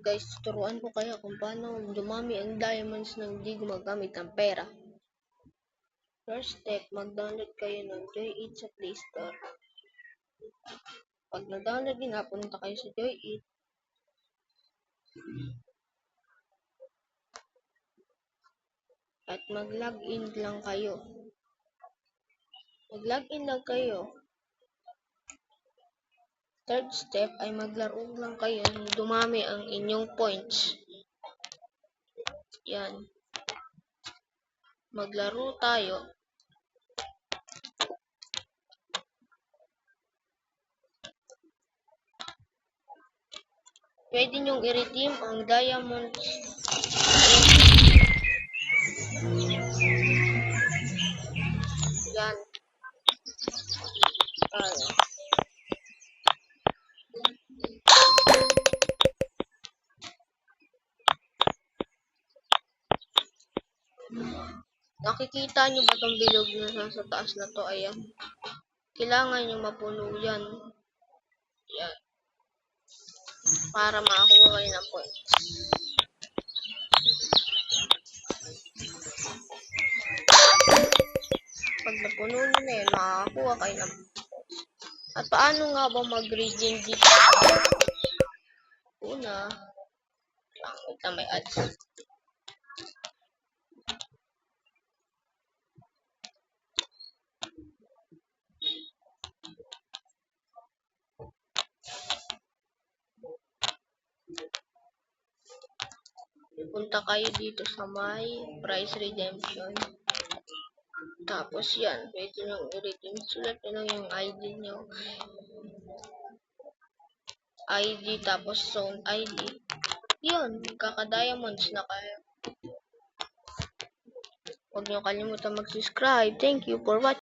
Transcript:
Guys, turuan ko kayo kung paano dumami ang diamonds nang di gumagamit ng pera. First step, mag-download kayo ng Joy8 sa Play Store. Pag na-download nyo na, punta kayo sa Joy8. At mag-login lang kayo. Mag-login lang kayo. Third step ay maglaro lang kayo nang dumami ang inyong points. Yan. Maglaro tayo. Pwede nyong i-redeem ang diamonds. Yan. Tayo. Nakikita nyo ba itong bilog na nasa taas na to? Ayan. Kailangan nyo mapuno yan. Yan. Para makakuha kayo ng points. Pag napuno nyo na yun, makakakuha kayo ng points. At paano nga ba mag-redeem dito? Una, ito may ads. Punta kayo dito sa may price redemption. Tapos yan, pwede nyo i-redeem. Sulat nyo lang yung ID nyo. ID, tapos zone ID. Yun, kaka-diamonds na kayo. Huwag nyo kalimutan mag-subscribe. Thank you for watching.